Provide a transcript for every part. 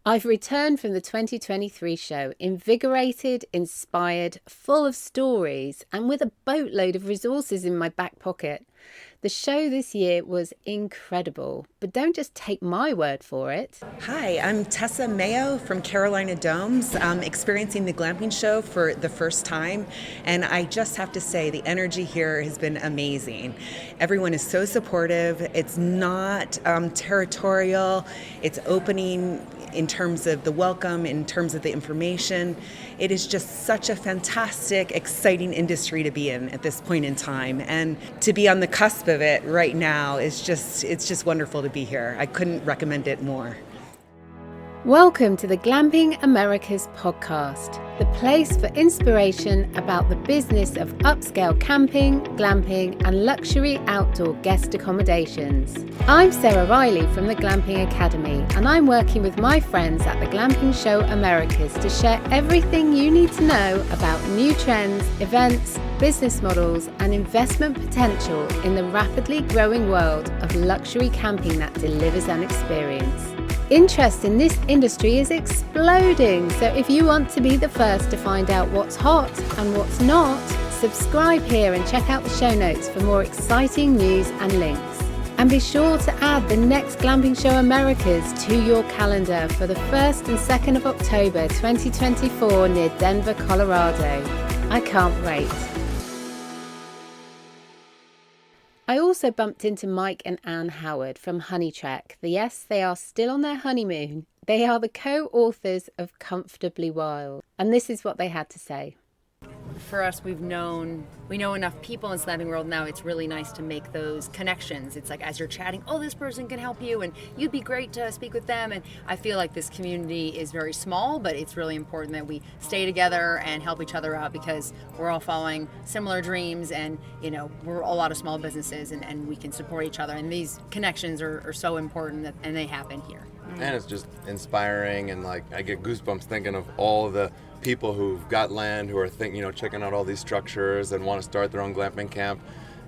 I've returned from the 2023 show, invigorated, inspired, full of stories, and with a boatload of resources in my back pocket. The show this year was incredible, but don't just take my word for it. Hi, I'm Tessa Mayo from Carolina Domes, experiencing the Glamping Show for the first time, and I just have to say the energy here has been amazing. Everyone is so supportive. It's not territorial. It's opening in terms of the welcome, in terms of the information. It is just such a fantastic, exciting industry to be in at this point in time. And to be on the cusp of it right now it's just wonderful to be here. I couldn't recommend it more. Welcome to the Glamping Americas podcast, the place for inspiration about the business of upscale camping, glamping, and luxury outdoor guest accommodations. I'm Sarah Riley from the Glamping Academy, and I'm working with my friends at the Glamping Show Americas to share everything you need to know about new trends, events, business models, and investment potential in the rapidly growing world of luxury camping that delivers an experience. Interest in this industry is exploding, so if you want to be the first to find out what's hot and what's not, subscribe here and check out the show notes for more exciting news and links. And be sure to add the next Glamping Show Americas to your calendar for the 1st and 2nd of October 2024 near Denver, Colorado. I can't wait. I also bumped into Mike and Anne Howard from Honeytrek. Yes, they are still on their honeymoon. They are the co-authors of Comfortably Wild, and this is what they had to say. For us, we know enough people in the glamping world now. It's really nice to make those connections. It's like as you're chatting, oh, this person can help you and you'd be great to speak with them. And I feel like this community is very small, but it's really important that we stay together and help each other out because we're all following similar dreams and, we're a lot of small businesses and we can support each other. And these connections are so important and they happen here. And it's just inspiring and I get goosebumps thinking of all the people who've got land, who are checking out all these structures and want to start their own glamping camp.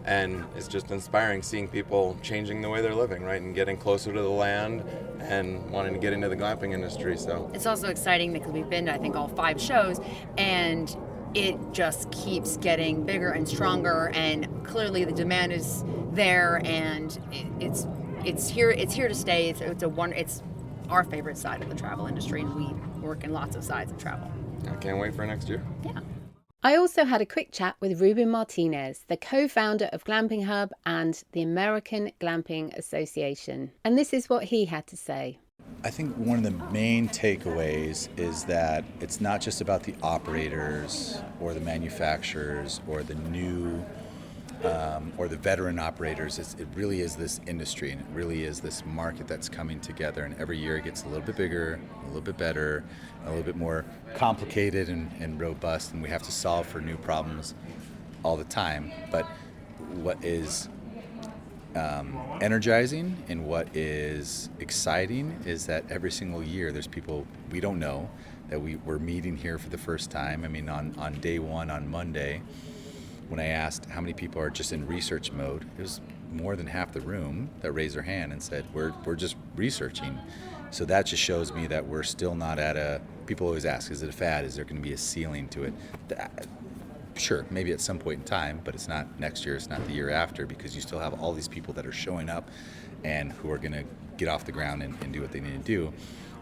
And it's just inspiring seeing people changing the way they're living, right? And getting closer to the land and wanting to get into the glamping industry. So it's also exciting because we've been to, I think, all 5 shows and it just keeps getting bigger and stronger and clearly the demand is there and it's here to stay. It's our favorite side of the travel industry and we work in lots of sides of travel. I can't wait for next year. Yeah. I also had a quick chat with Ruben Martinez, the co-founder of Glamping Hub and the American Glamping Association. And this is what he had to say. I think one of the main takeaways is that it's not just about the operators or the manufacturers or the new or the veteran operators. It really is this industry and it really is this market that's coming together, and every year it gets a little bit bigger, a little bit better, a little bit more complicated and robust, and we have to solve for new problems all the time. But what is energizing and what is exciting is that every single year there's people we don't know that we're meeting here for the first time. I mean, on day one, on Monday, when I asked how many people are just in research mode, it was more than half the room that raised their hand and said, we're just researching. So that just shows me that we're still not people always ask, is it a fad? Is there going to be a ceiling to it? Sure, maybe at some point in time, but it's not next year, it's not the year after, because you still have all these people that are showing up and who are going to get off the ground and do what they need to do.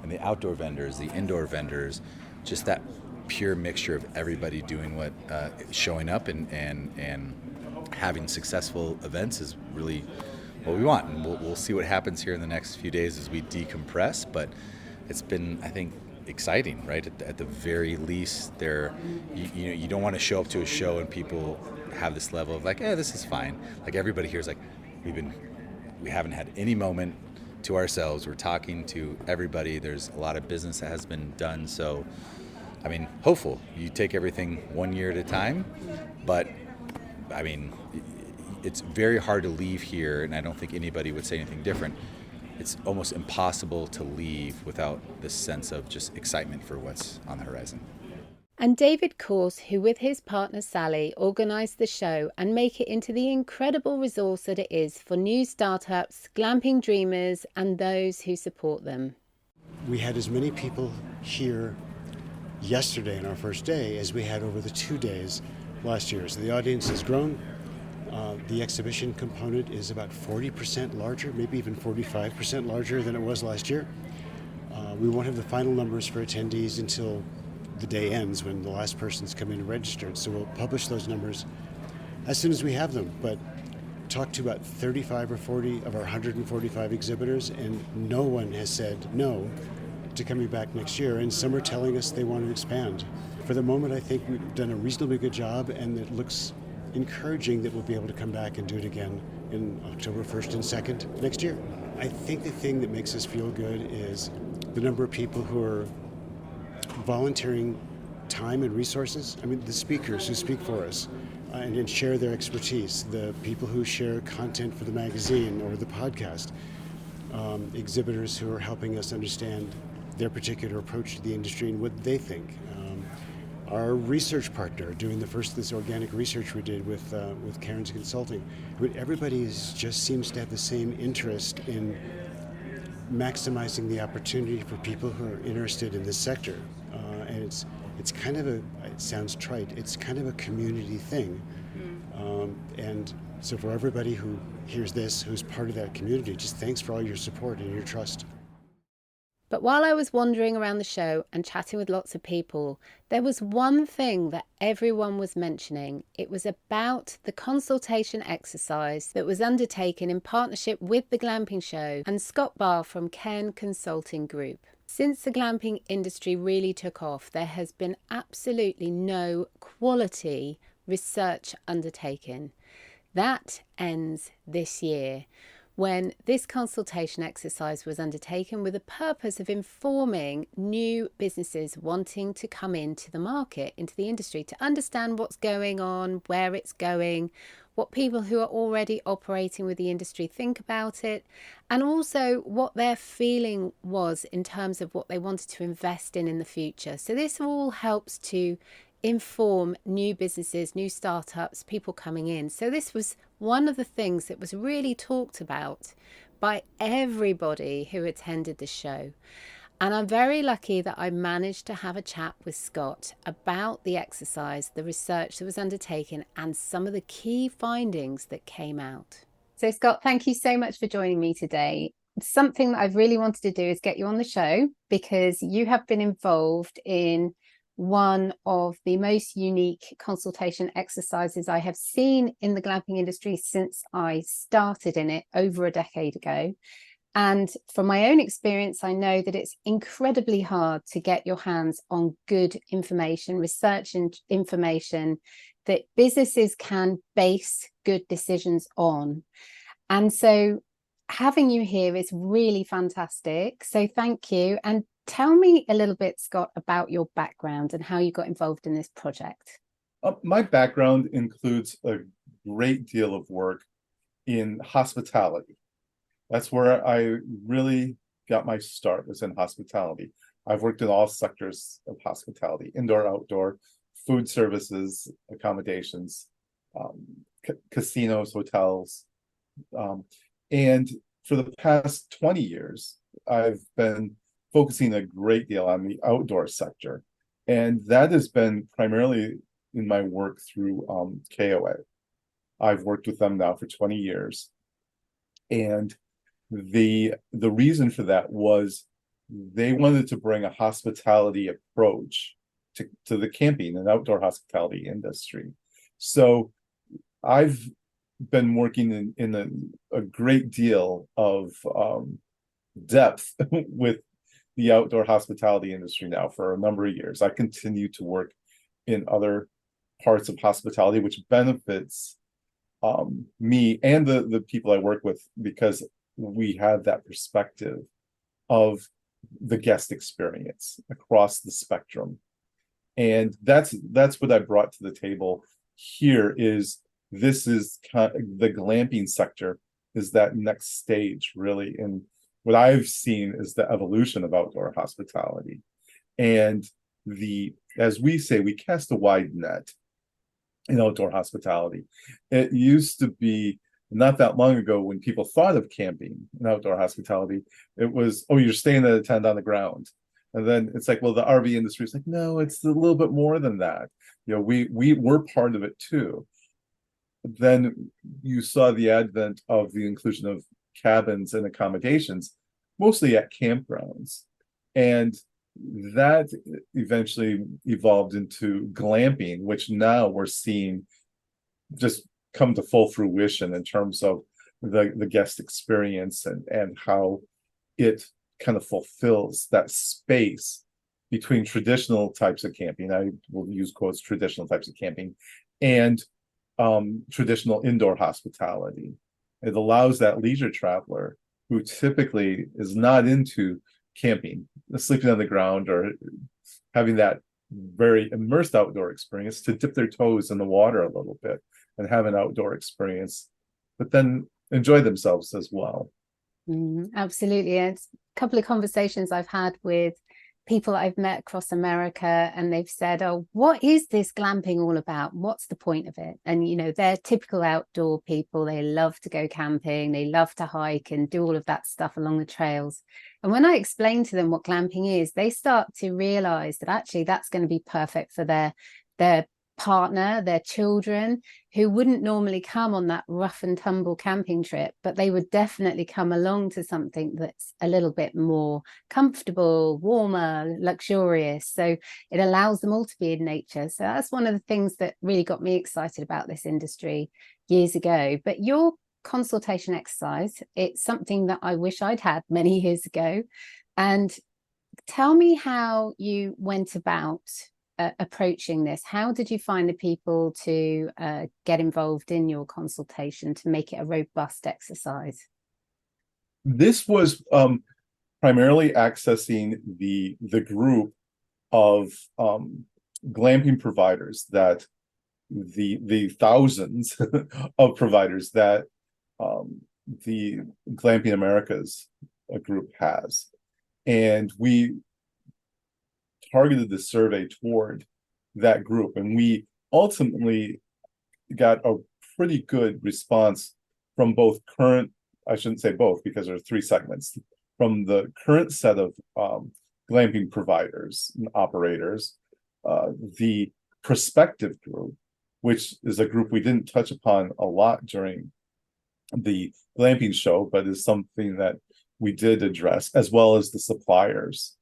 And the outdoor vendors, the indoor vendors, just that pure mixture of everybody doing what, showing up and having successful events is really what we want. And we'll see what happens here in the next few days as we decompress, but it's been, I think, exciting, right? At the very least, you don't want to show up to a show and people have this level of this is fine. Like everybody here is like, we haven't had any moment to ourselves. We're talking to everybody. There's a lot of business that has been done. So, I mean, hopeful. You take everything one year at a time, but I mean, it's very hard to leave here, and I don't think anybody would say anything different. It's almost impossible to leave without this sense of just excitement for what's on the horizon. And David Course, who with his partner Sally organised the show and make it into the incredible resource that it is for new startups, glamping dreamers and those who support them. we had as many people here yesterday on our first day as we had over the 2 days last year. So the audience has grown. The exhibition component is about 40% larger, maybe even 45% larger than it was last year. We won't have the final numbers for attendees until the day ends, when the last person's come in and registered. So we'll publish those numbers as soon as we have them. But talked to about 35 or 40 of our 145 exhibitors, and no one has said no to coming back next year. And some are telling us they want to expand. For the moment, I think we've done a reasonably good job, and it looks encouraging that we'll be able to come back and do it again in October 1st and 2nd next year. I think the thing that makes us feel good is the number of people who are volunteering time and resources. I mean, the speakers who speak for us and share their expertise, the people who share content for the magazine or the podcast, exhibitors who are helping us understand their particular approach to the industry and what they think. Our research partner doing this organic research we did with Cairn Consulting. I mean, everybody just seems to have the same interest in maximizing the opportunity for people who are interested in this sector. And it's kind of it sounds trite, it's kind of a community thing. And so for everybody who hears this, who's part of that community, just thanks for all your support and your trust. But while I was wandering around the show and chatting with lots of people, there was one thing that everyone was mentioning. It was about the consultation exercise that was undertaken in partnership with the Glamping Show and Scott Barr from Cairn Consulting Group. Since the glamping industry really took off, there has been absolutely no quality research undertaken. That ends this year, when this consultation exercise was undertaken with the purpose of informing new businesses wanting to come into the market, into the industry, to understand what's going on, where it's going, what people who are already operating with the industry think about it, and also what their feeling was in terms of what they wanted to invest in the future. So this all helps to inform new businesses, new startups, people coming in. So this was one of the things that was really talked about by everybody who attended the show. And I'm very lucky that I managed to have a chat with Scott about the exercise, the research that was undertaken, and some of the key findings that came out. So Scott, thank you so much for joining me today. Something that I've really wanted to do is get you on the show, because you have been involved in one of the most unique consultation exercises I have seen in the glamping industry since I started in it over a decade ago. And from my own experience, I know that it's incredibly hard to get your hands on good information, research and information that businesses can base good decisions on. And so having you here is really fantastic. So thank you. And tell me a little bit, Scott, about your background and how you got involved in this project. My background includes a great deal of work in hospitality. That's where I really got my start, was in hospitality. I've worked in all sectors of hospitality: indoor, outdoor, food services, accommodations, casinos, hotels. And for the past 20 years, I've been focusing a great deal on the outdoor sector. And that has been primarily in my work through KOA. I've worked with them now for 20 years. And the reason for that was they wanted to bring a hospitality approach to the camping and outdoor hospitality industry. So I've been working in a great deal of depth with the outdoor hospitality industry now for a number of years. I continue to work in other parts of hospitality, which benefits me and the people I work with, because we have that perspective of the guest experience across the spectrum. And that's what I brought to the table here. Is this is the glamping sector is that next stage, really, in what I've seen is the evolution of outdoor hospitality. And as we say, we cast a wide net in outdoor hospitality. It used to be Not that long ago, when people thought of camping and outdoor hospitality, it was, oh, you're staying in a tent on the ground. And then it's like, well, the RV industry is like, no, it's a little bit more than that. We're part of it too. Then you saw the advent of the inclusion of cabins and accommodations, mostly at campgrounds. And that eventually evolved into glamping, which now we're seeing just come to full fruition in terms of the guest experience and how it kind of fulfills that space between traditional types of camping. I will use quotes, traditional types of camping, and traditional indoor hospitality. It allows that leisure traveler who typically is not into camping, sleeping on the ground, or having that very immersed outdoor experience to dip their toes in the water a little bit and have an outdoor experience, but then enjoy themselves as well. Absolutely. It's a couple of conversations I've had with people I've met across America, and they've said, oh, what is this glamping all about? What's the point of it? And, they're typical outdoor people. They love to go camping. They love to hike and do all of that stuff along the trails. And when I explain to them what glamping is, they start to realize that actually that's going to be perfect for their partner, their children, who wouldn't normally come on that rough and tumble camping trip, but they would definitely come along to something that's a little bit more comfortable, warmer, luxurious. So it allows them all to be in nature. So that's one of the things that really got me excited about this industry years ago. But your consultation exercise, it's something that I wish I'd had many years ago. And tell me how you went about approaching this. How did you find the people to get involved in your consultation to make it a robust exercise? This was primarily accessing the group of glamping providers, that the thousands of providers that the Glamping Americas group has. And we targeted the survey toward that group, and we ultimately got a pretty good response from both current, I shouldn't say both because there are three segments, from the current set of glamping providers and operators, the prospective group, which is a group we didn't touch upon a lot during the glamping show, but is something that we did address, as well as the suppliers.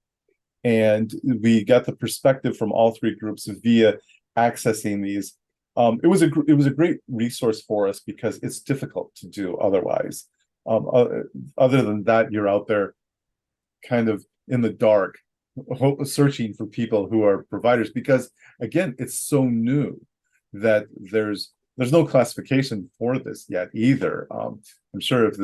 And we got the perspective from all three groups via accessing these. It was a great resource for us because it's difficult to do otherwise. Other than that, you're out there kind of in the dark, searching for people who are providers, because again, it's so new that there's no classification for this yet either. I'm sure if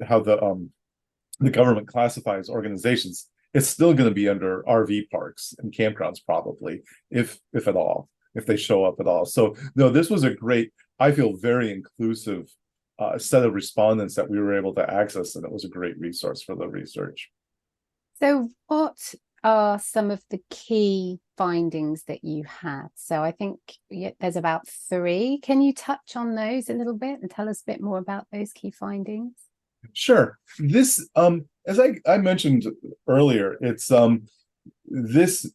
how the government classifies organizations, it's still going to be under RV parks and campgrounds, probably, if at all, if they show up at all. So no, this was a great, I feel, very inclusive set of respondents that we were able to access, and it was a great resource for the research. So what are some of the key findings that you had? So I think there's about 3. Can you touch on those a little bit and tell us a bit more about those key findings? Sure. This, as I mentioned earlier, it's this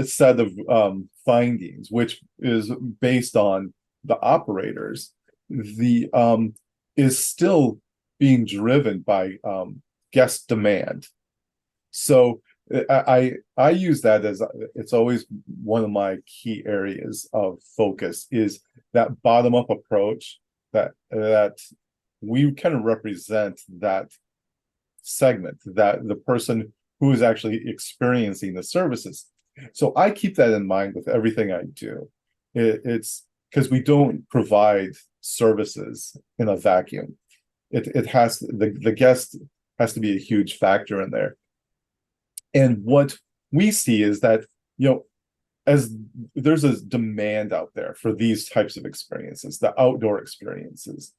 set of findings, which is based on the operators, is still being driven by guest demand. So I use that as, it's always one of my key areas of focus, is that bottom up approach, that we kind of represent that segment, that the person who is actually experiencing the services. So I keep that in mind with everything I do. It's because we don't provide services in a vacuum. It has, the guest has to be a huge factor in there. And what we see is that, as there's a demand out there for these types of experiences, the outdoor experiences.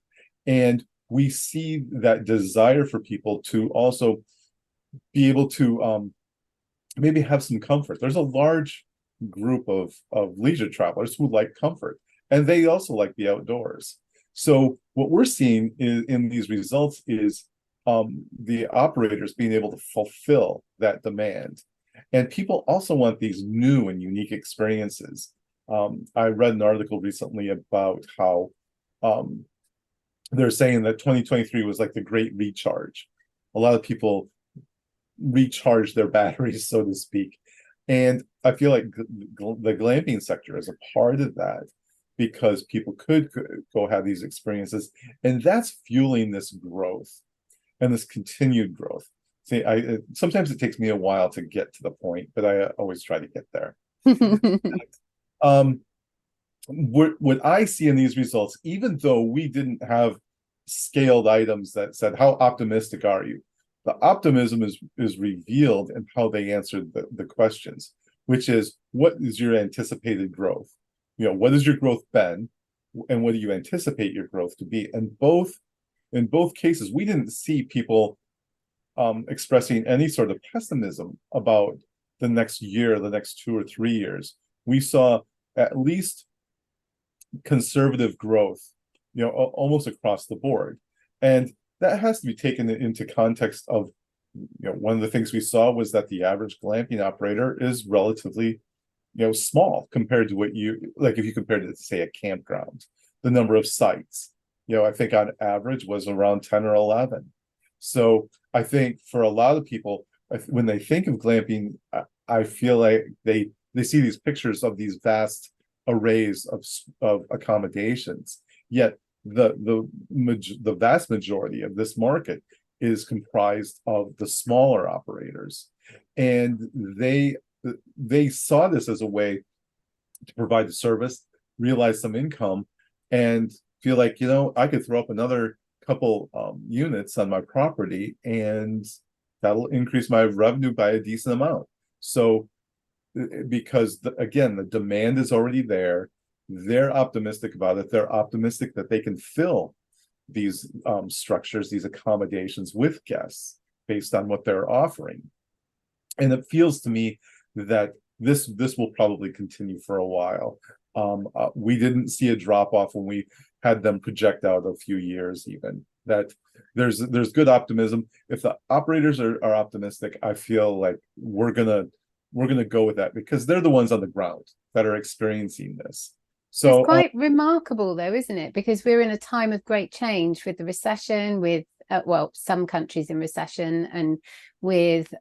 And we see that desire for people to also be able to maybe have some comfort. There's a large group of leisure travelers who like comfort. and they also like the outdoors. So what we're seeing in these results is the operators being able to fulfill that demand. And people also want these new and unique experiences. I read an article recently about how they're saying that 2023 was like the great recharge. A lot of people recharge their batteries, so to speak. And I feel like the glamping sector is a part of that, because people could go have these experiences, and that's fueling this growth and this continued growth. See, sometimes it takes me a while to get to the point, but I always try to get there. What I see in these results, even though we didn't have scaled items that said, how optimistic are you? The optimism is revealed in how they answered the questions, which is, what is your anticipated growth? What has your growth been, and what do you anticipate your growth to be? And in both cases, we didn't see people expressing any sort of pessimism about the next year, the next 2 or 3 years. We saw at least conservative growth, almost across the board. And that has to be taken into context of, one of the things we saw was that the average glamping operator is relatively, small compared to what if you compared it to, say, a campground. The number of sites, I think on average was around 10 or 11. So I think for a lot of people, when they think of glamping, I feel like they see these pictures of these vast arrays of accommodations. Yet the vast majority of this market is comprised of the smaller operators, and they saw this as a way to provide the service, realize some income, and feel like, I could throw up another couple units on my property, and that'll increase my revenue by a decent amount. So because again, the demand is already there, they're optimistic about it. They're optimistic that they can fill these structures, these accommodations with guests based on what they're offering. And it feels to me that this will probably continue for a while. We didn't see a drop off when we had them project out a few years, even. That there's good optimism. If the operators are optimistic, I feel like we're gonna go with that, because they're the ones on the ground that are experiencing this. So it's quite remarkable, though, isn't it? Because we're in a time of great change with the recession, with some countries in recession, and with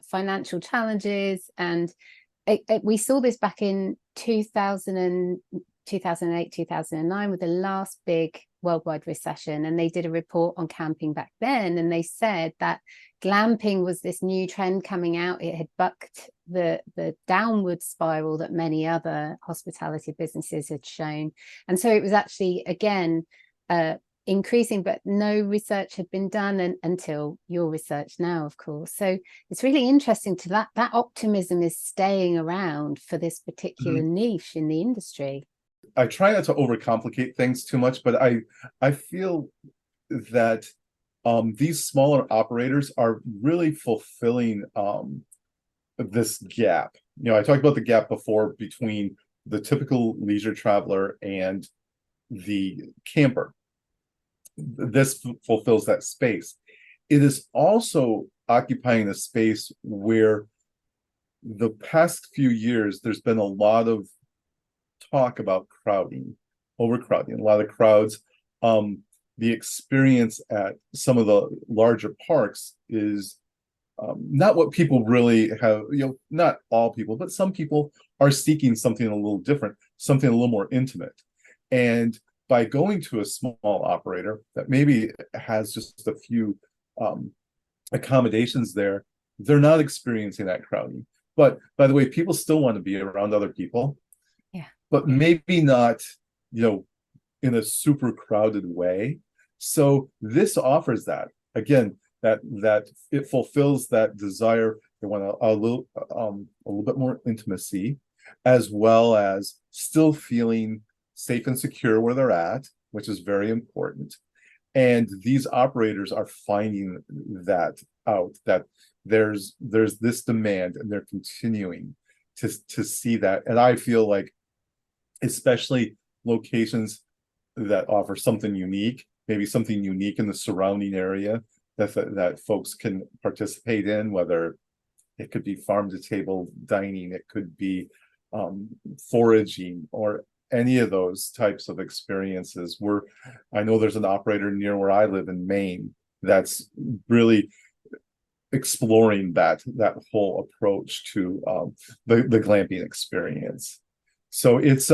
financial challenges. And we saw this back in 2008, 2009 with the last big worldwide recession. And they did a report on camping back then. And they said that glamping was this new trend coming out. It had bucked the downward spiral that many other hospitality businesses had shown. And so it was actually, again, increasing, but no research had been done until your research now, of course. So it's really interesting to that optimism is staying around for this particular niche in the industry. I try not to overcomplicate things too much, but I feel that these smaller operators are really fulfilling this gap. I talked about the gap before between the typical leisure traveler and the camper. This fulfills that space. It is also occupying a space where the past few years there's been a lot of talk about overcrowding, a lot of crowds. The experience at some of the larger parks is not what people really have, not all people, but some people are seeking something a little different, something a little more intimate. And by going to a small operator that maybe has just a few accommodations there, they're not experiencing that crowding. But by the way, people still want to be around other people. Yeah. But maybe not, in a super crowded way. So this offers that, again, that it fulfills that desire. They want a little bit more intimacy, as well as still feeling safe and secure where they're at, which is very important. And these operators are finding that out, that there's this demand, and they're continuing to see that. And I feel like, especially locations that offer something unique, maybe something unique in the surrounding area that folks can participate in, whether it could be farm to table dining, it could be foraging, or any of those types of experiences. I know there's an operator near where I live in Maine that's really exploring that whole approach to the glamping experience. So it's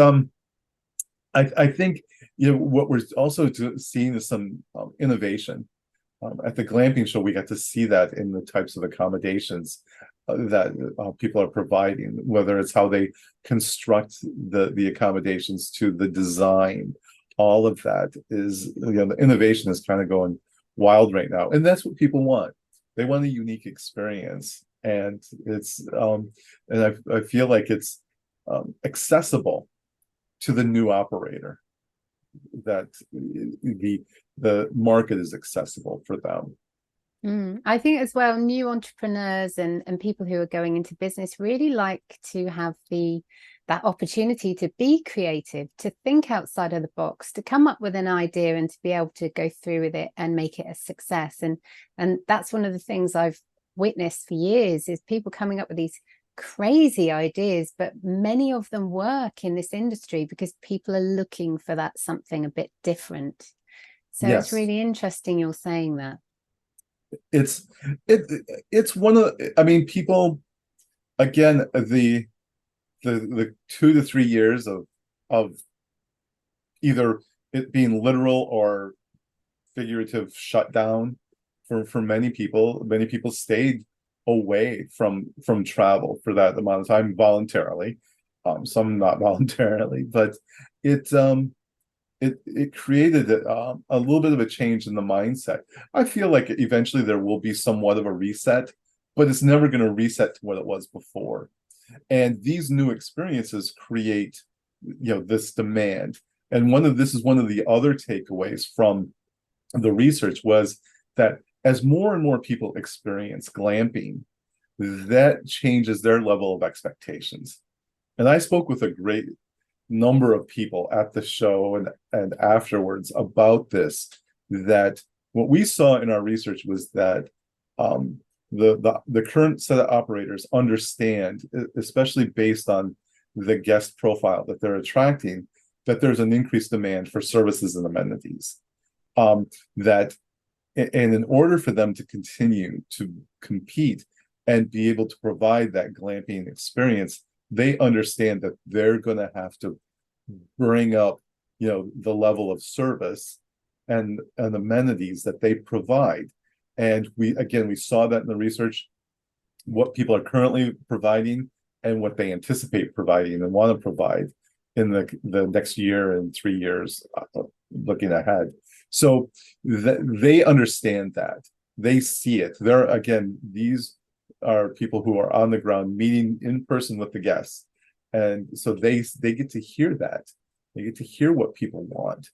I think what we're also seeing is some innovation. At the Glamping Show, we got to see that in the types of accommodations that people are providing, whether it's how they construct the accommodations to the design. All of that is, the innovation is kind of going wild right now, and that's what people want. They want a unique experience, and it's and I feel like it's accessible to the new operator, that the market is accessible for them. I think as well, new entrepreneurs and people who are going into business really like to have that opportunity to be creative, to think outside of the box, to come up with an idea and to be able to go through with it and make it a success. And that's one of the things I've witnessed for years, is people coming up with these crazy ideas, but many of them work in this industry because people are looking for that something a bit different. So Yes. It's really interesting you're saying that. It's one of, people, again, the 2 to 3 years of either it being literal or figurative shutdown for many people stayed away from travel for that amount of time voluntarily, some not voluntarily, but it created a little bit of a change in the mindset. I feel like eventually there will be somewhat of a reset, but it's never going to reset to what it was before. And these new experiences create, this demand. And this is one of the other takeaways from the research, was that as more and more people experience glamping, that changes their level of expectations. And I spoke with a great number of people at the show and afterwards about this, that what we saw in our research was that the current set of operators understand, especially based on the guest profile that they're attracting, that there's an increased demand for services and amenities. And in order for them to continue to compete and be able to provide that glamping experience, they understand that they're going to have to bring up, the level of service and amenities that they provide. And we saw that in the research, what people are currently providing and what they anticipate providing and want to provide in the next year and 3 years looking ahead. So they understand that. They see it. These are people who are on the ground meeting in person with the guests. And so they get to hear that. They get to hear what people want,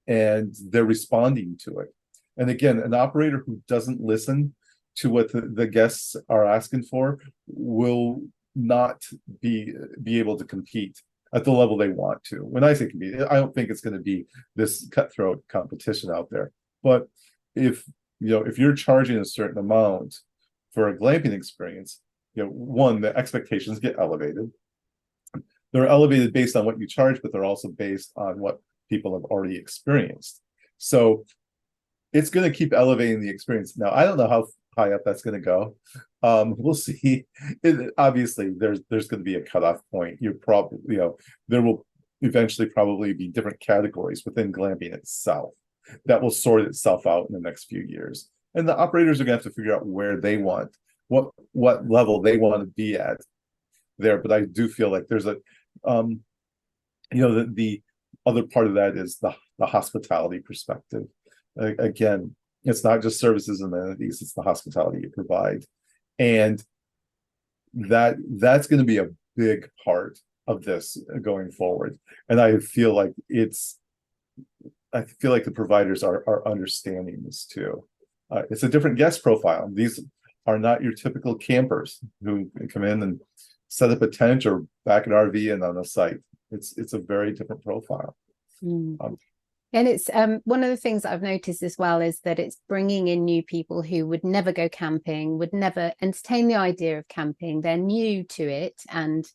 and they're responding to it. And again, an operator who doesn't listen to what the guests are asking for will not be able to compete at the level they want to. When I say compete, I don't think it's going to be this cutthroat competition out there. But if you're charging a certain amount for a glamping experience, one, the expectations get elevated. They're elevated based on what you charge, but they're also based on what people have already experienced. So it's going to keep elevating the experience. Now, I don't know how high up that's going to go. We'll see. Obviously, there's going to be a cutoff point. There will eventually probably be different categories within glamping itself that will sort itself out in the next few years. And the operators are going to have to figure out where they want, what level they want to be at there. But I do feel like there's the other part of that is the hospitality perspective. Again, it's not just services and amenities, it's the hospitality you provide. And that's going to be a big part of this going forward. And I feel like the providers are understanding this too. It's a different guest profile. These are not your typical campers who come in and set up a tent or back an RV and on a site. It's a very different profile. Mm. Um, And it's one of the things that I've noticed as well is that it's bringing in new people who would never go camping, would never entertain the idea of camping. They're new to it, and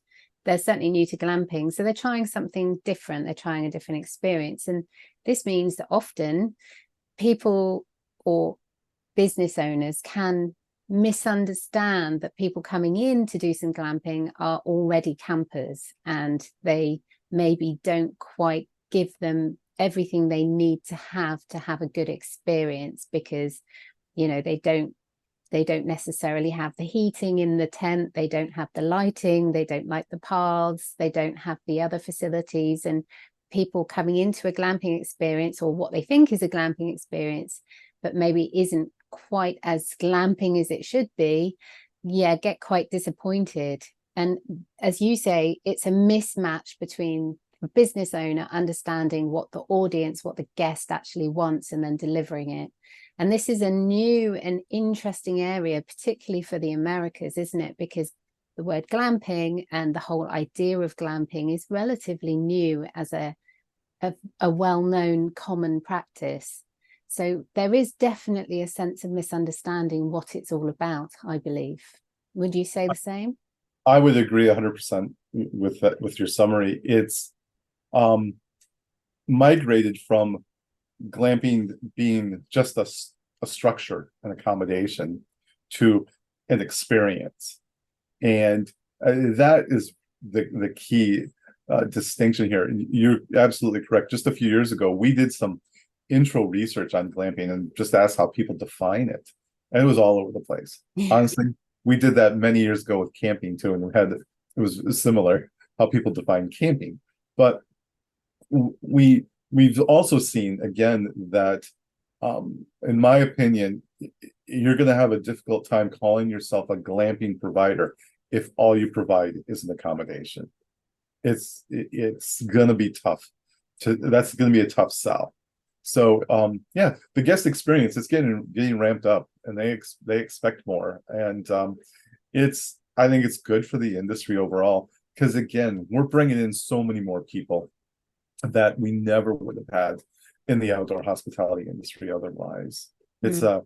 they're certainly new to glamping. So they're trying something different. They're trying a different experience. And this means that often people or business owners can misunderstand that people coming in to do some glamping are already campers, and they maybe don't quite give them everything they need to have a good experience, because they don't necessarily have the heating in the tent, they don't have the lighting, they don't like the paths, they don't have the other facilities. And people coming into a glamping experience, or what they think is a glamping experience but maybe isn't quite as glamping as it should be, get quite disappointed. And as you say, it's a mismatch between a business owner understanding what the audience, what the guest actually wants, and then delivering it. And this is a new and interesting area, particularly for the Americas, isn't it? Because the word glamping and the whole idea of glamping is relatively new as a well-known common practice. So there is definitely a sense of misunderstanding what it's all about, I believe. Would you say the same? I would agree 100% with that, with your summary. It's migrated from glamping being just a structure, an accommodation, to an experience. And that is the key distinction here. You're absolutely correct. Just a few years ago, we did some intro research on glamping and just asked how people define it. And it was all over the place. Honestly, we did that many years ago with camping too, and it was similar how people define camping. But we've also seen again that in my opinion, you're going to have a difficult time calling yourself a glamping provider if all you provide is an accommodation. It's going to be tough. That's going to be a tough sell. So the guest experience is getting ramped up, and they expect more, and I think it's good for the industry overall, because again, we're bringing in so many more people that we never would have had in the outdoor hospitality industry otherwise. It's a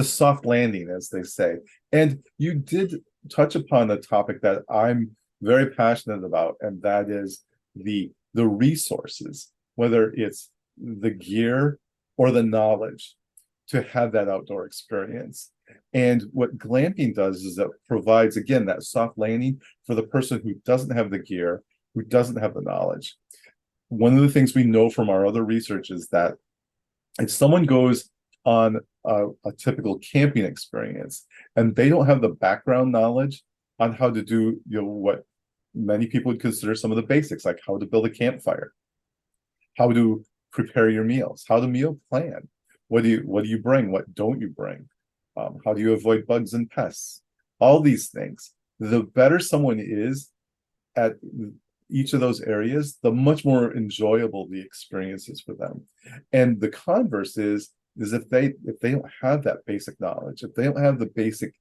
soft landing, as they say. And you did touch upon a topic that I'm very passionate about, and that is the resources, whether it's the gear or the knowledge to have that outdoor experience. And what glamping does is it provides, again, that soft landing for the person who doesn't have the gear, who doesn't have the knowledge. One of the things we know from our other research is that if someone goes on a typical camping experience and they don't have the background knowledge on how to do what many people would consider some of the basics, like how to build a campfire, how to prepare your meals, how to meal plan, what do you bring, what don't you bring, how do you avoid bugs and pests, all these things. The better someone is at each of those areas, the much more enjoyable the experience is for them. And the converse is if they don't have that basic knowledge, if they don't have the basic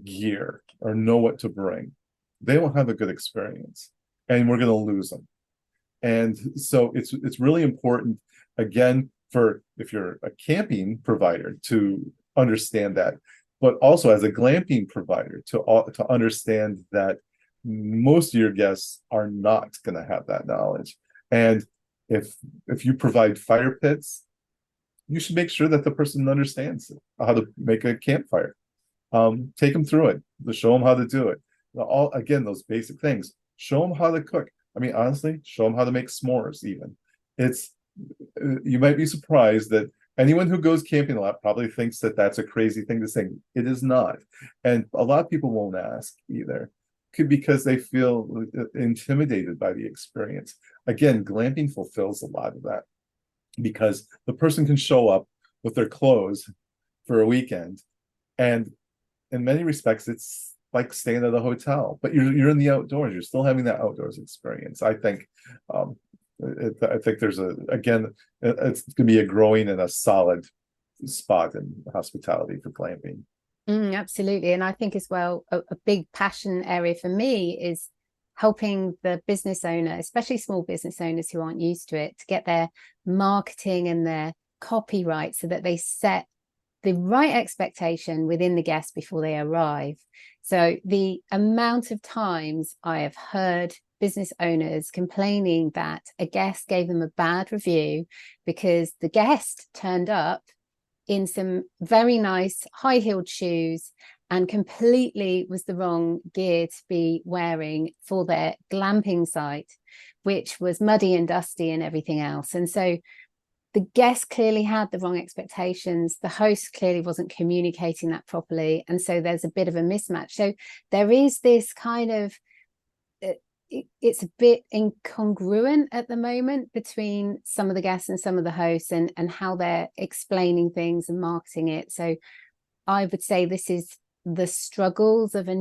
gear or know what to bring, they won't have a good experience, and we're going to lose them. And so it's really important, again, for if you're a camping provider to understand that, but also as a glamping provider to understand that most of your guests are not going to have that knowledge. And if you provide fire pits, you should make sure that the person understands how to make a campfire. Take them through it, show them how to do it. Again, those basic things. Show them how to cook. I mean, honestly, show them how to make s'mores even. You might be surprised that anyone who goes camping a lot probably thinks that that's a crazy thing to say. It is not. And a lot of people won't ask either, because they feel intimidated by the experience. Again, glamping fulfills a lot of that, because the person can show up with their clothes for a weekend, and in many respects, it's like staying at a hotel, but you're in the outdoors. You're still having that outdoors experience. I think there's it's going to be a growing and a solid spot in hospitality for glamping. Absolutely. And I think as well, a big passion area for me is helping the business owner, especially small business owners who aren't used to it, to get their marketing and their copyright so that they set the right expectation within the guest before they arrive. So the amount of times I have heard business owners complaining that a guest gave them a bad review because the guest turned up in some very nice high-heeled shoes and completely was the wrong gear to be wearing for their glamping site, which was muddy and dusty and everything else. And so the guest clearly had the wrong expectations. The host clearly wasn't communicating that properly. And so there's a bit of a mismatch. So there is this kind of, it's a bit incongruent at the moment between some of the guests and some of the hosts and how they're explaining things and marketing it. So I would say this is the struggles of a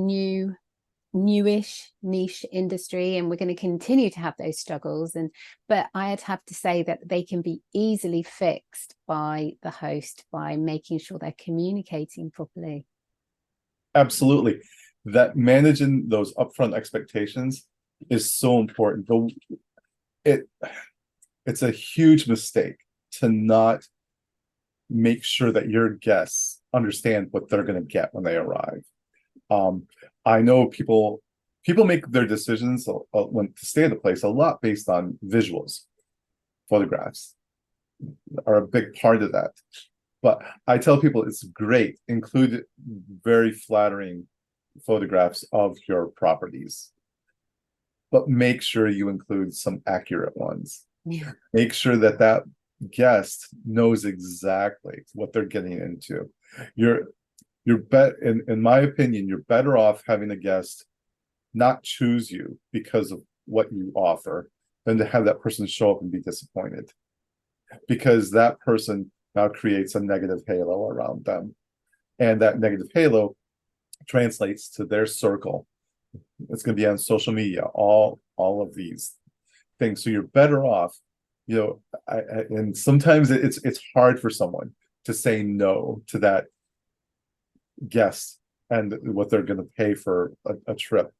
newish niche industry, and we're going to continue to have those struggles, but I'd have to say that they can be easily fixed by the host by making sure they're communicating properly. Absolutely. That managing those upfront expectations is so important. It's a huge mistake to not make sure that your guests understand what they're going to get when they arrive. I know people make their decisions when to stay at the place a lot based on visuals. Photographs are a big part of that. But I tell people it's great. Include very flattering photographs of your properties. But make sure you include some accurate ones. Yeah. Make sure that guest knows exactly what they're getting into. In my opinion, you're better off having a guest not choose you because of what you offer than to have that person show up and be disappointed, because that person now creates a negative halo around them, and that negative halo translates to their circle. It's going to be on social media, all of these things. So you're better off, and sometimes it's hard for someone to say no to that guest and what they're going to pay for a trip,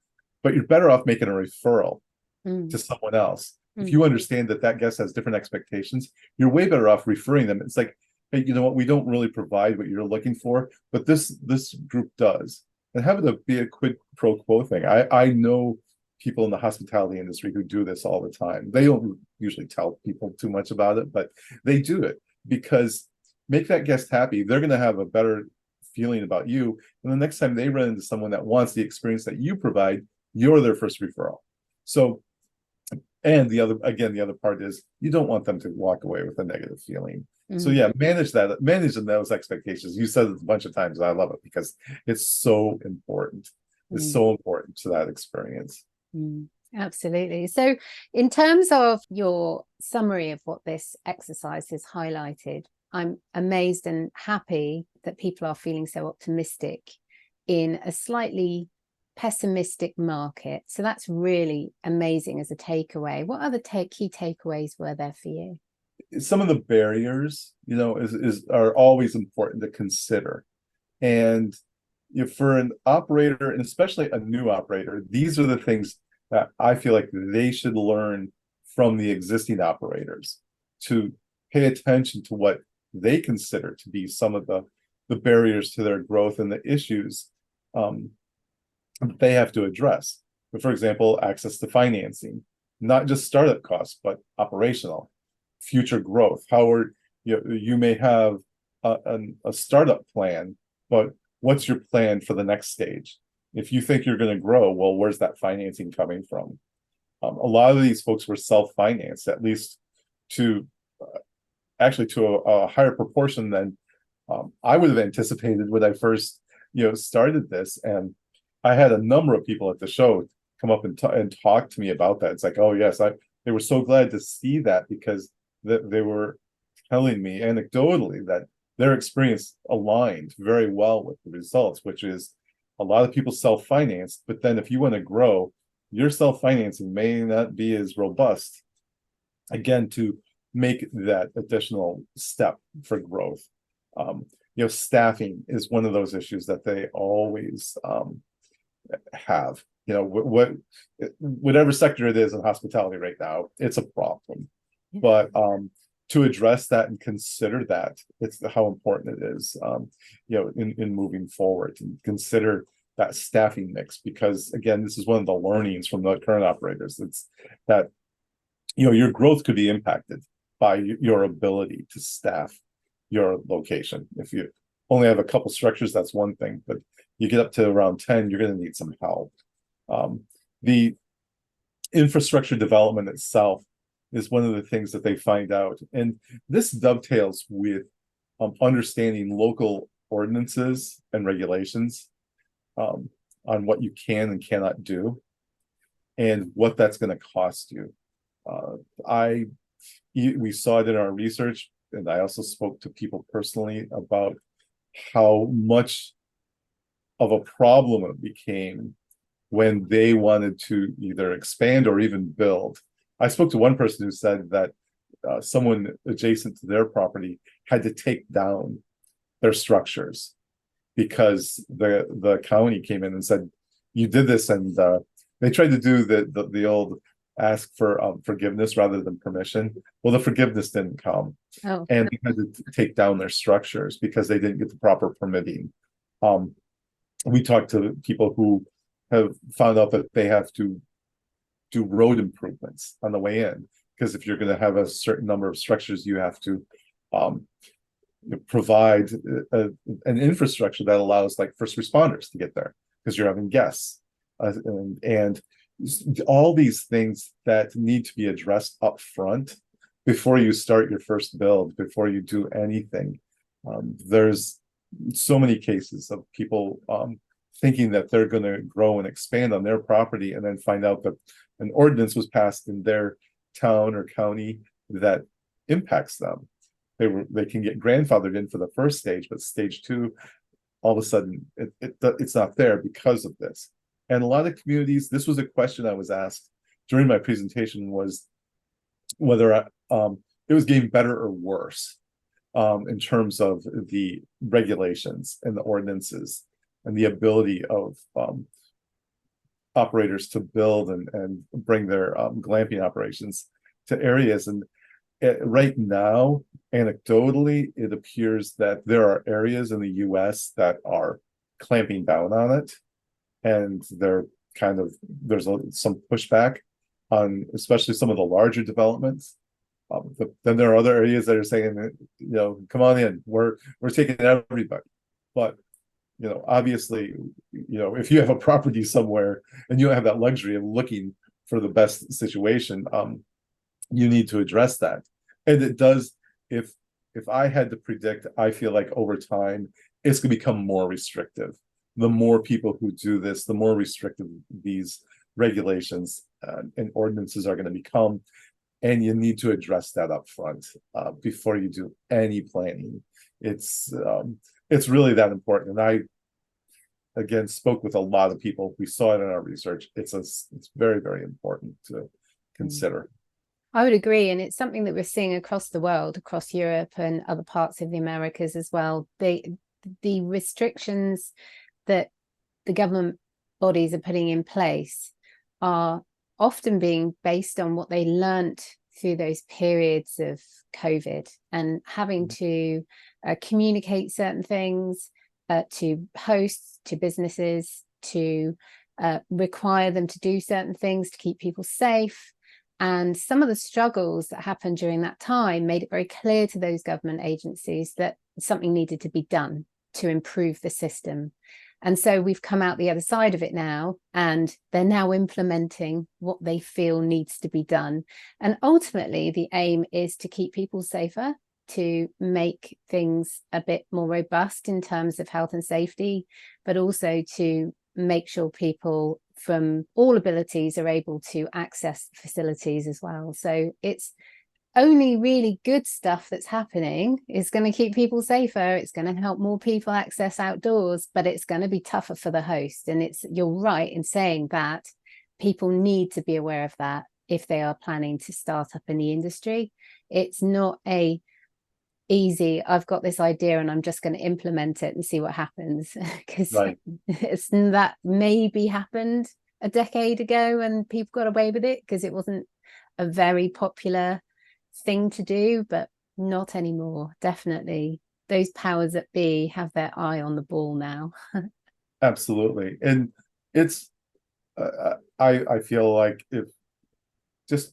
but you're better off making a referral to someone else. If you understand that guest has different expectations, you're way better off referring them. It's like, hey, you know what, we don't really provide what you're looking for, but this group does. And have it be a quid pro quo thing. I know people in the hospitality industry who do this all the time. They don't usually tell people too much about it, but they do it because make that guest happy. They're going to have a better feeling about you. And the next time they run into someone that wants the experience that you provide, you're their first referral. So, and the other part is you don't want them to walk away with a negative feeling. So yeah, managing those expectations. You said it a bunch of times, and I love it because it's so important. It's so important to that experience. Absolutely. So in terms of your summary of what this exercise has highlighted, I'm amazed and happy that people are feeling so optimistic in a slightly pessimistic market. So that's really amazing as a takeaway. What other key takeaways were there for you? Some of the barriers, are always important to consider. And for an operator, and especially a new operator, these are the things that I feel like they should learn from the existing operators, to pay attention to what they consider to be some of the barriers to their growth and the issues they have to address. But for example, access to financing, not just startup costs, but operational, future growth. You may have a startup plan, but what's your plan for the next stage? If you think you're going to grow, well, where's that financing coming from? A lot of these folks were self-financed, at least to a higher proportion than I would have anticipated when I first started this. And I had a number of people at the show come up and talk to me about that. It's like, oh yes, they were so glad to see that, because they were telling me anecdotally that their experience aligned very well with the results, which is a lot of people self-financed, but then if you want to grow, your self-financing may not be as robust, again, to make that additional step for growth. Staffing is one of those issues that they always have. whatever sector it is in hospitality right now, it's a problem. But to address that and consider that, it's how important it is, in moving forward, and consider that staffing mix, because again, this is one of the learnings from the current operators. It's that your growth could be impacted by your ability to staff your location. If you only have a couple structures, that's one thing, but you get up to around 10, you're going to need some help. The infrastructure development itself is one of the things that they find out, and this dovetails with understanding local ordinances and regulations on what you can and cannot do, and what that's going to cost you. We saw it in our research, and I also spoke to people personally about how much of a problem it became when they wanted to either expand or even build. I spoke to one person who said that someone adjacent to their property had to take down their structures because the county came in and said, you did this, and they tried to do the old ask for forgiveness rather than permission. Well, the forgiveness didn't come. Oh. And they had to take down their structures because they didn't get the proper permitting. We talked to people who have found out that they have to do road improvements on the way in, because if you're going to have a certain number of structures, you have to provide an infrastructure that allows like first responders to get there, because you're having guests, and all these things that need to be addressed up front before you start your first build, before you do anything. There's so many cases of people thinking that they're going to grow and expand on their property, and then find out that an ordinance was passed in their town or county that impacts them. They can get grandfathered in for the first stage, but stage 2, all of a sudden it's not there because of this. And a lot of communities, this was a question I was asked during my presentation, was whether it was getting better or worse in terms of the regulations and the ordinances and the ability of operators to build and bring their glamping operations to areas. And right now, anecdotally, it appears that there are areas in the US that are clamping down on it. And there's some pushback on especially some of the larger developments. Then there are other areas that are saying, come on in, we're taking everybody. But obviously, if you have a property somewhere and you don't have that luxury of looking for the best situation, you need to address that. And it does. If I had to predict, I feel like over time it's going to become more restrictive. The more people who do this, the more restrictive these regulations and ordinances are going to become. And you need to address that up front before you do any planning. It's really that important. And I, again, spoke with a lot of people. We saw it in our research. It's very, very important to consider. I would agree. And it's something that we're seeing across the world, across Europe and other parts of the Americas as well. The restrictions that the government bodies are putting in place are often being based on what they learnt through those periods of COVID, and having to communicate certain things to hosts, to businesses, to require them to do certain things to keep people safe. And some of the struggles that happened during that time made it very clear to those government agencies that something needed to be done to improve the system. And so we've come out the other side of it now, and they're now implementing what they feel needs to be done. And ultimately, the aim is to keep people safer, to make things a bit more robust in terms of health and safety, but also to make sure people from all abilities are able to access facilities as well. So it's only really good stuff that's happening. Is going to keep people safer. It's going to help more people access outdoors, but it's going to be tougher for the host. And you're right in saying that people need to be aware of that if they are planning to start up in the industry. It's not easy, I've got this idea and I'm just going to implement it and see what happens, because Right. that maybe happened a decade ago and people got away with it because it wasn't a very popular thing to do, but not anymore. Definitely. Those powers that be have their eye on the ball now. Absolutely. And it's, I feel like if just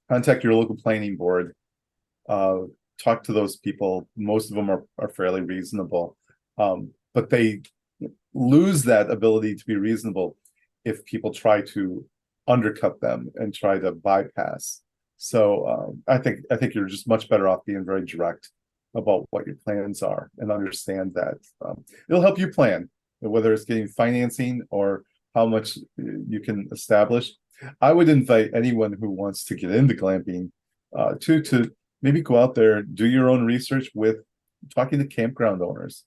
contact your local planning board, talk to those people. Most of them are fairly reasonable, but they lose that ability to be reasonable if people try to undercut them and try to bypass. So I think you're just much better off being very direct about what your plans are and understand that it'll help you plan, whether it's getting financing or how much you can establish. I would invite anyone who wants to get into glamping to maybe go out there, do your own research with talking to campground owners,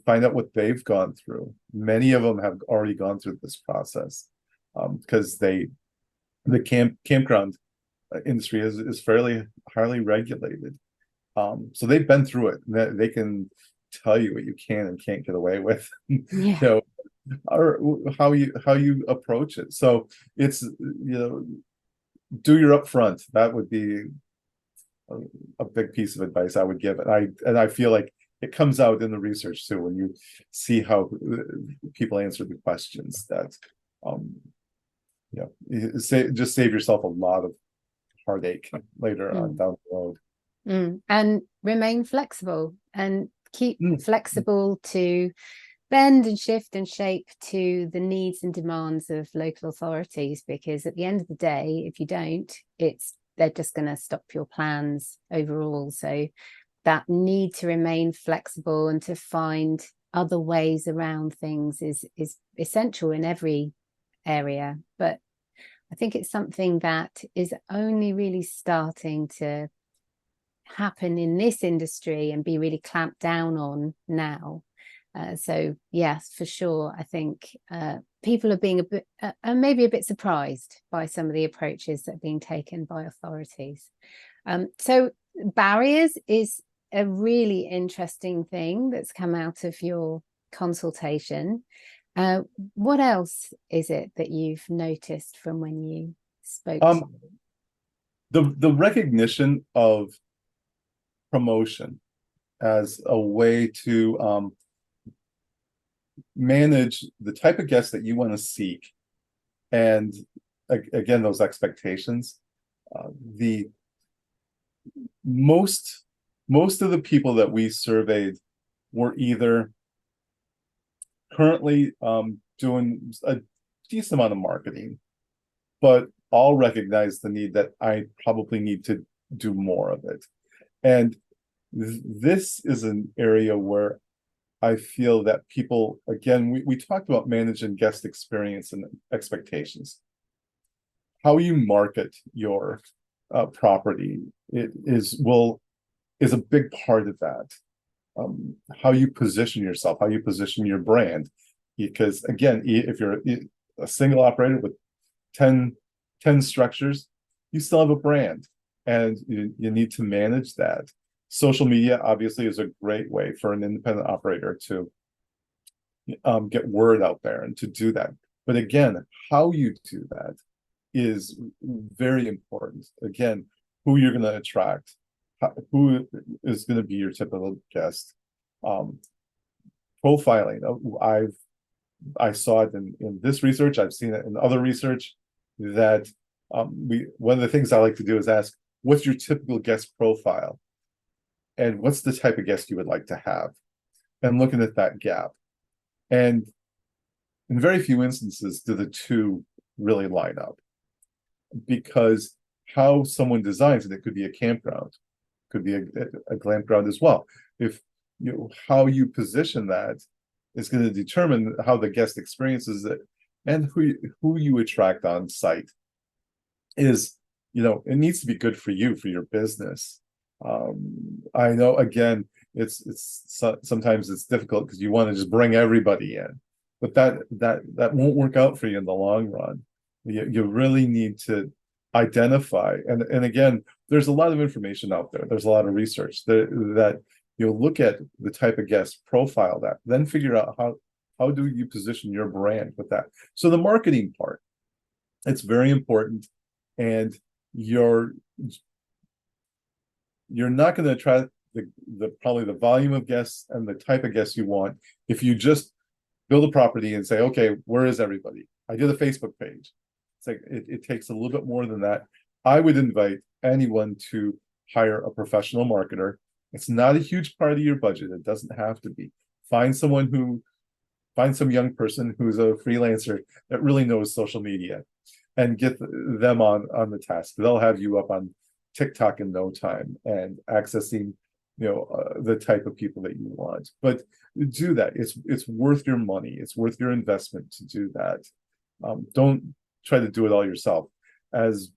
find out what they've gone through. Many of them have already gone through this process because the campground industry is fairly highly regulated. So they've been through it. They can tell you what you can and can't get away with. Yeah. Or how you approach it. So it's, do your upfront. That would be a big piece of advice I would give. And I feel like it comes out in the research too when you see how people answer the questions. That just save yourself a lot of heartache later on down the road. And remain flexible and keep flexible to bend and shift and shape to the needs and demands of local authorities, because at the end of the day, if you don't, they're just going to stop your plans overall. So that need to remain flexible and to find other ways around things is essential in every area. But I think it's something that is only really starting to happen in this industry and be really clamped down on now. So yes, for sure. I think people are being a bit, maybe a bit surprised by some of the approaches that are being taken by authorities. So barriers is a really interesting thing that's come out of your consultation. What else is it that you've noticed from when you spoke? The recognition of promotion as a way to manage the type of guests that you want to seek, and again those expectations. The most of the people that we surveyed were either currently doing a decent amount of marketing, but all recognize the need that I probably need to do more of it. And this is an area where I feel that people, again, we talked about managing guest experience and expectations. How you market your property is a big part of that. How you position yourself, how you position your brand. Because again, if you're a single operator with 10 structures, you still have a brand, and you need to manage that. Social media obviously is a great way for an independent operator to get word out there and to do that. But again, how you do that is very important. Again, who you're going to attract, who is going to be your typical guest. Profiling. I saw it in this research. I've seen it in other research that one of the things I like to do is ask, what's your typical guest profile? And what's the type of guest you would like to have? And looking at that gap. And in very few instances do the two really line up. Because how someone designs it could be a campground, could be a glamp ground as well. If how you position that is going to determine how the guest experiences it, and who you attract on site is, it needs to be good for you, for your business. I know, again, it's sometimes it's difficult because you want to just bring everybody in, but that won't work out for you in the long run. You really need to identify, and again, there's a lot of information out there. There's a lot of research that you'll look at the type of guest, profile that, then figure out How do you position your brand with that? So the marketing part, it's very important, and you're not going to attract the probably the volume of guests and the type of guests you want if you just build a property and say, okay, where is everybody? I did a Facebook page. It's like it takes a little bit more than that. I would invite anyone to hire a professional marketer. It's not a huge part of your budget. It doesn't have to be. Find some young person who's a freelancer that really knows social media, and get them on the task. They'll have you up on TikTok in no time and accessing, the type of people that you want. But do that. It's worth your money. It's worth your investment to do that. Don't try to do it all yourself. As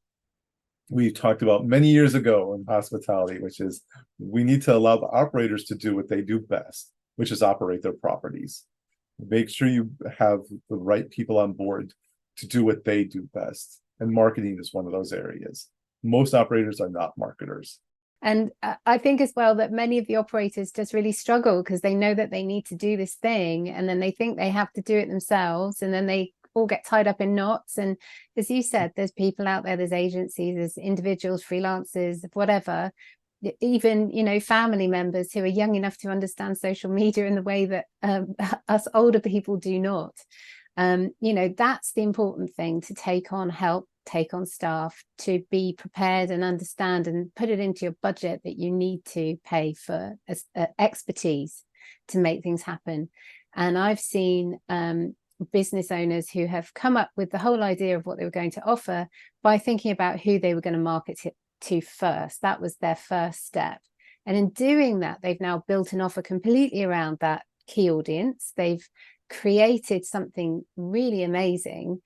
we talked about many years ago in hospitality, which is we need to allow the operators to do what they do best, which is operate their properties. Make sure you have the right people on board to do what they do best. And marketing is one of those areas. Most operators are not marketers. And I think as well that many of the operators just really struggle because they know that they need to do this thing, and then they think they have to do it themselves, and then they all get tied up in knots. And as you said, there's people out there, there's agencies, there's individuals, freelancers, whatever, even, family members who are young enough to understand social media in the way that us older people do not. That's the important thing, to take on help, take on staff, to be prepared and understand and put it into your budget that you need to pay for expertise to make things happen. And I've seen business owners who have come up with the whole idea of what they were going to offer by thinking about who they were going to market it to first. That was their first step. And in doing that, they've now built an offer completely around that key audience. They've created something really amazing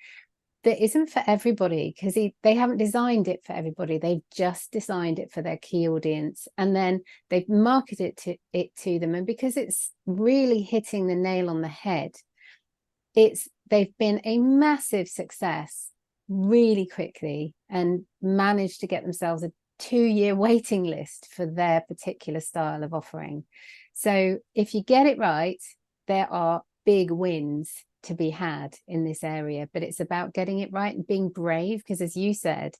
that isn't for everybody, because they haven't designed it for everybody. They've just designed it for their key audience, and then they've marketed it to them. And because it's really hitting the nail on the head, they've been a massive success really quickly, and managed to get themselves a 2-year waiting list for their particular style of offering. So if you get it right, there are big wins to be had in this area, but it's about getting it right and being brave, because as you said,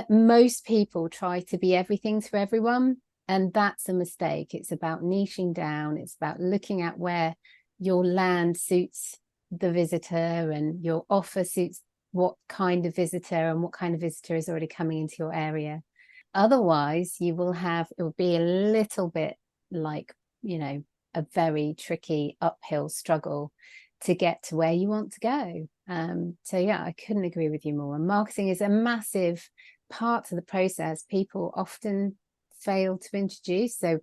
most people try to be everything to everyone, and that's a mistake. It's about niching down. It's about looking at where your land suits the visitor and your offer suits what kind of visitor and what kind of visitor is already coming into your area. Otherwise, it will be a little bit like, a very tricky uphill struggle to get to where you want to go. So yeah, I couldn't agree with you more. Marketing is a massive part of the process. People often fail to introduce. So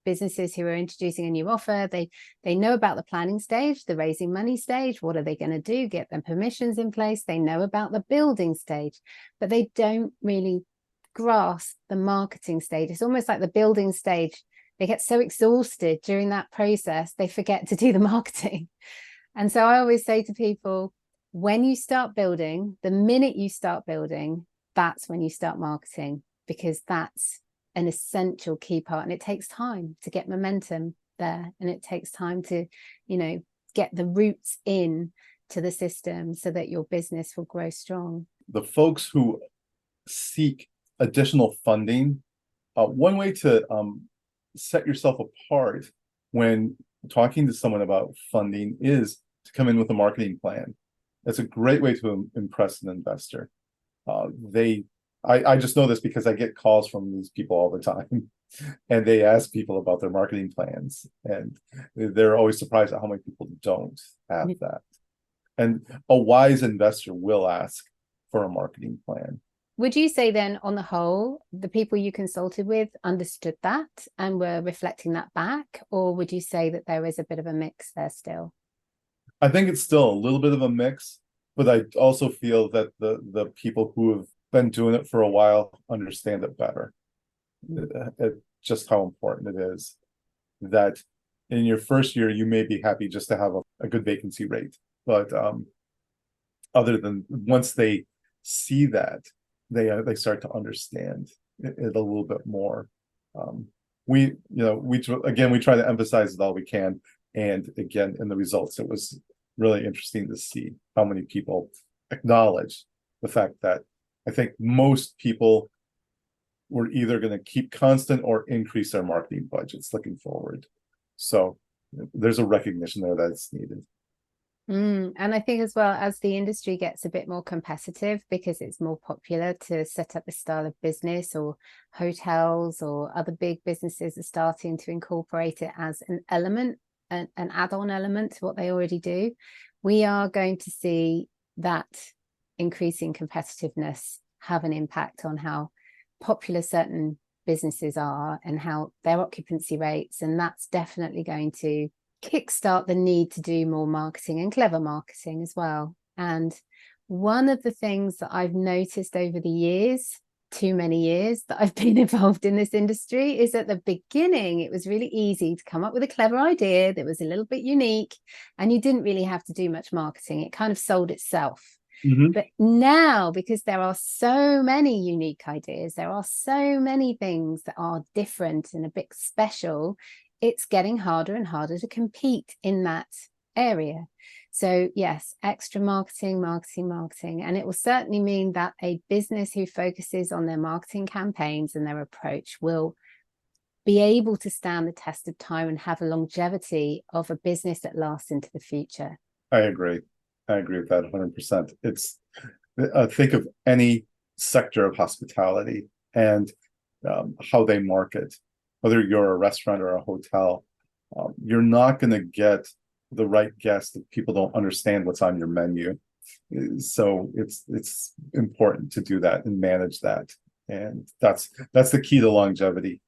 businesses who are introducing a new offer, they know about the planning stage, the raising money stage. What are they going to do? Get their permissions in place. They know about the building stage, but they don't really grasp the marketing stage. It's almost like the building stage. They get so exhausted during that process, they forget to do the marketing. And so I always say to people, when you start building, the minute you start building, that's when you start marketing, because that's an essential key part. And it takes time to get momentum there. And it takes time to, get the roots in to the system so that your business will grow strong. The folks who seek additional funding, one way to set yourself apart when talking to someone about funding is to come in with a marketing plan. That's a great way to impress an investor. I just know this because I get calls from these people all the time, and they ask people about their marketing plans, and they're always surprised at how many people don't have that. And a wise investor will ask for a marketing plan. Would you say then, on the whole, the people you consulted with understood that and were reflecting that back? Or would you say that there is a bit of a mix there still? I think it's still a little bit of a mix, but I also feel that the people who have been doing it for a while understand it better. Just how important it is that in your first year, you may be happy just to have a good vacancy rate. But other than once they see that, they start to understand it a little bit more. We try to emphasize it all we can. And again, in the results, it was really interesting to see how many people acknowledge the fact that I think most people were either going to keep constant or increase their marketing budgets looking forward. So there's a recognition there that it's needed. And I think as well, as the industry gets a bit more competitive, because it's more popular to set up this style of business, or hotels or other big businesses are starting to incorporate it as an element, an add-on element to what they already do, we are going to see that increasing competitiveness have an impact on how popular certain businesses are and how their occupancy rates. And that's definitely going to kickstart the need to do more marketing, and clever marketing as well. And one of the things that I've noticed over the years, too many years that I've been involved in this industry, is at the beginning it was really easy to come up with a clever idea that was a little bit unique, and you didn't really have to do much marketing. It kind of sold itself. But now, because there are so many unique ideas, there are so many things that are different and a bit special, it's getting harder and harder to compete in that area. So yes, extra marketing. And it will certainly mean that a business who focuses on their marketing campaigns and their approach will be able to stand the test of time and have a longevity of a business that lasts into the future. I agree with that 100%. It's think of any sector of hospitality and how they market. Whether you're a restaurant or a hotel, you're not going to get the right guest if people don't understand what's on your menu. So it's important to do that and manage that, and that's the key to longevity.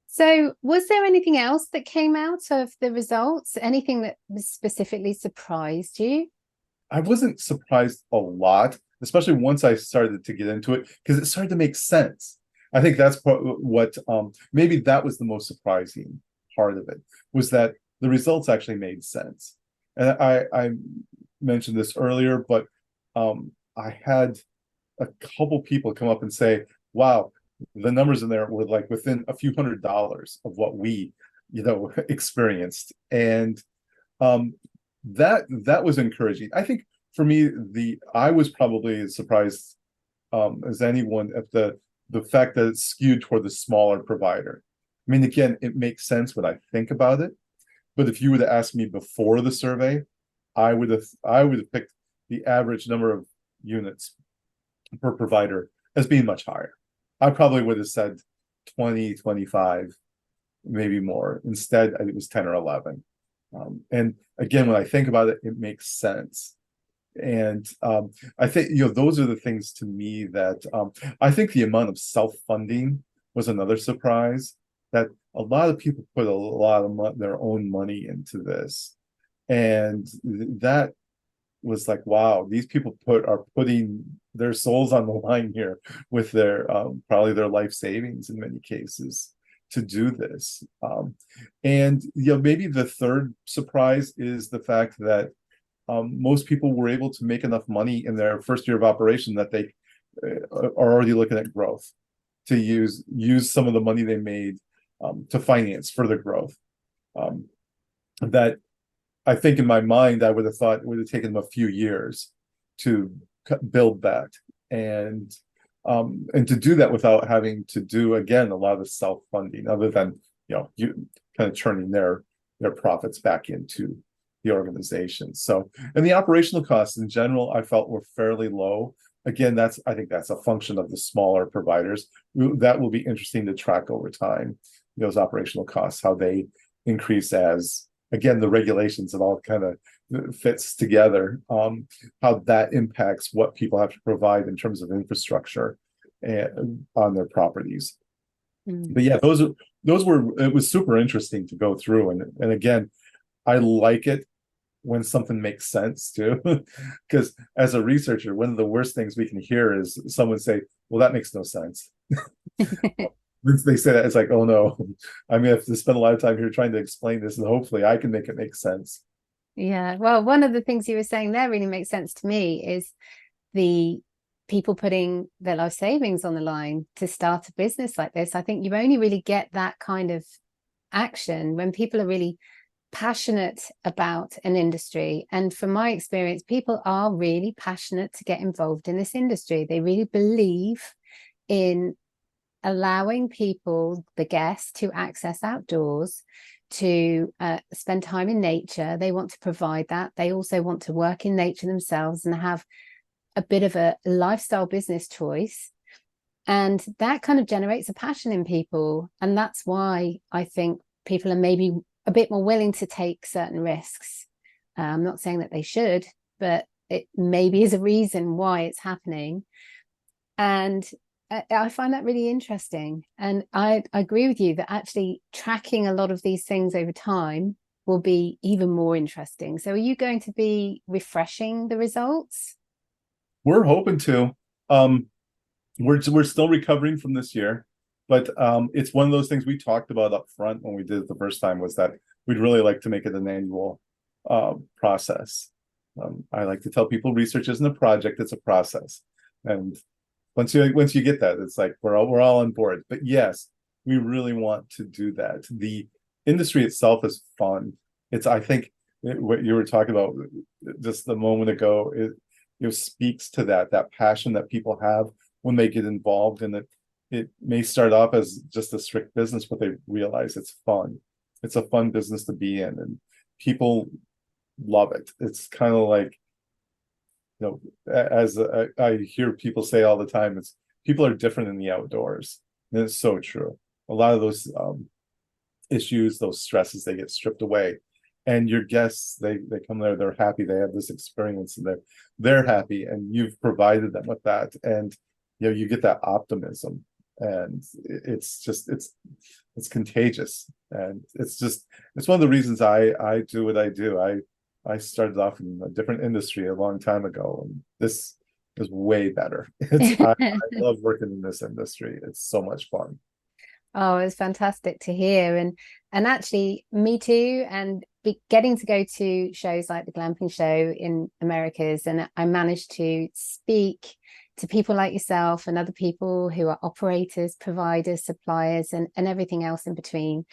So was there anything else that came out of the results? Anything that specifically surprised you? I wasn't surprised a lot, especially once I started to get into it, because it started to make sense. I think that's what maybe that was the most surprising part of it, was that the results actually made sense. And I mentioned this earlier, but I had a couple people come up and say, wow, the numbers in there were like within a few $100s of what we, experienced. And that was encouraging. I think for me, I was probably as surprised as anyone at the fact that it's skewed toward the smaller provider. I mean, again, it makes sense when I think about it, but if you would have asked me before the survey, I would have picked the average number of units per provider as being much higher. I probably would have said 20, 25, maybe more. Instead, it was 10 or 11. And again, when I think about it, it makes sense. And I think, those are the things to me that I think the amount of self-funding was another surprise, that a lot of people put a lot of their own money into this. And that was like, wow, these people are putting their souls on the line here with their probably their life savings in many cases to do this. And maybe the third surprise is the fact that most people were able to make enough money in their first year of operation that they are already looking at growth, to use some of the money they made to finance further growth. That I think in my mind, I would have thought it would have taken them a few years to build that, and to do that without having to do, again, a lot of self-funding, other than you kind of turning their profits back into the organization. So, and the operational costs in general, I felt were fairly low. Again, I think that's a function of the smaller providers. That will be interesting to track over time, those operational costs, how they increase as, again, the regulations, it all kind of fits together, how that impacts what people have to provide in terms of infrastructure on their properties. But yeah, it was super interesting to go through. And again, I like it when something makes sense too, because as a researcher, one of the worst things we can hear is someone say, well, that makes no sense. Once they say that, it's like, oh no, I'm gonna have to spend a lot of time here trying to explain this, and hopefully I can make it make sense. Yeah, well, one of the things you were saying there really makes sense to me, is the people putting their life savings on the line to start a business like this. I think you only really get that kind of action when people are really passionate about an industry. And from my experience, people are really passionate to get involved in this industry. They really believe in allowing people, the guests, to access outdoors, to spend time in nature. They want to provide that. They also want to work in nature themselves and have a bit of a lifestyle business choice. And that kind of generates a passion in people. And that's why I think people are maybe a bit more willing to take certain risks. I'm not saying that they should, but it maybe is a reason why it's happening. And I find that really interesting. And I agree with you that actually tracking a lot of these things over time will be even more interesting. So are you going to be refreshing the results? We're hoping to. We're still recovering from this year, but it's one of those things we talked about up front when we did it the first time, was that we'd really like to make it an annual process. I like to tell people research isn't a project, it's a process. And once you get that, it's like we're all on board. But yes, we really want to do that. The industry itself is fun. I think what you were talking about just a moment ago, it speaks to that passion that people have when they get involved in it. It may start off as just a strict business, but they realize it's fun. It's a fun business to be in, and people love it. It's kind of like, as I hear people say all the time, it's people are different in the outdoors. And it's so true. A lot of those issues, those stresses, they get stripped away. And your guests, they come there, they're happy, they have this experience, and they're happy, and you've provided them with that. And you get that optimism, and it's contagious. And it's one of the reasons I do what I do. I started off in a different industry a long time ago, and this is way better. I love working in this industry. It's so much fun. Oh, it's fantastic to hear. And actually, me too. And getting to go to shows like the Glamping Show in Americas, and I managed to speak to people like yourself and other people who are operators, providers, suppliers, and everything else in between.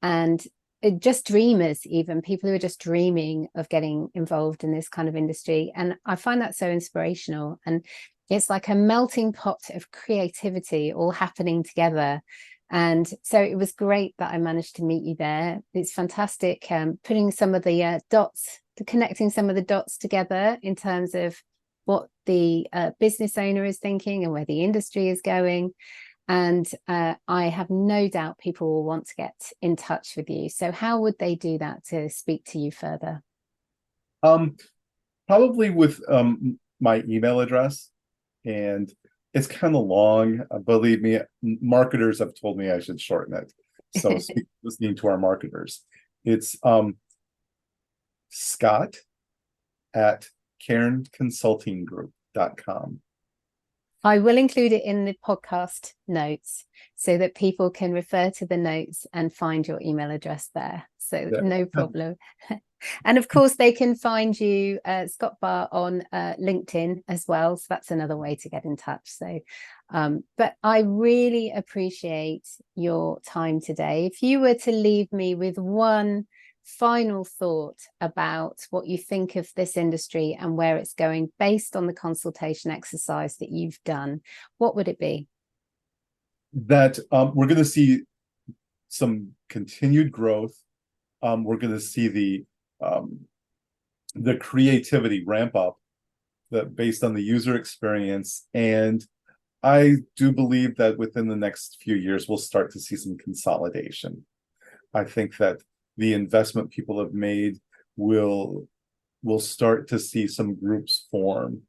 And just dreamers, even people who are just dreaming of getting involved in this kind of industry. And I find that so inspirational. And it's like a melting pot of creativity all happening together. And so it was great that I managed to meet you there. It's fantastic putting some of the connecting some of the dots together in terms of what the business owner is thinking and where the industry is going. And I have no doubt people will want to get in touch with you. So how would they do that to speak to you further? Probably with my email address. And it's kind of long. Believe me, marketers have told me I should shorten it. So listening to our marketers, it's Scott at Cairn Consulting Group.com. I will include it in the podcast notes so that people can refer to the notes and find your email address there. So no problem. And of course, they can find you, Scott Barr, on LinkedIn as well. So that's another way to get in touch. So, but I really appreciate your time today. If you were to leave me with one final thought about what you think of this industry and where it's going based on the consultation exercise that you've done, what would it be? That we're going to see some continued growth. We're going to see the creativity ramp up based on the user experience. And I do believe that within the next few years, we'll start to see some consolidation. I think that the investment people have made will start to see some groups form.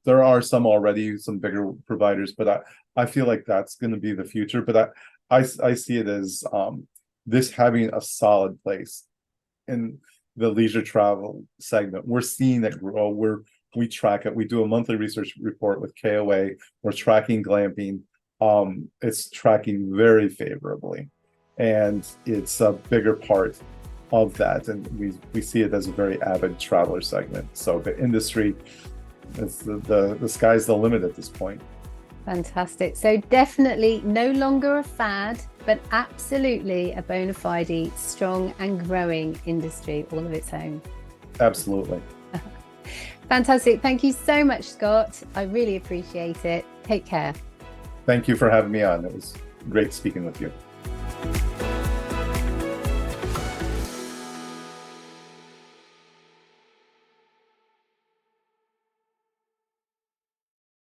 There are some already, some bigger providers, but I feel like that's going to be the future. But I see it as this having a solid place in the leisure travel segment. We're seeing it grow. We track it. We do a monthly research report with KOA. We're tracking glamping. It's tracking very favorably. And it's a bigger part of that. And we see it as a very avid traveler segment. So the industry, the sky's the limit at this point. Fantastic. So definitely no longer a fad, but absolutely a bona fide, strong and growing industry all of its own. Absolutely. Fantastic. Thank you so much, Scott. I really appreciate it. Take care. Thank you for having me on. It was great speaking with you.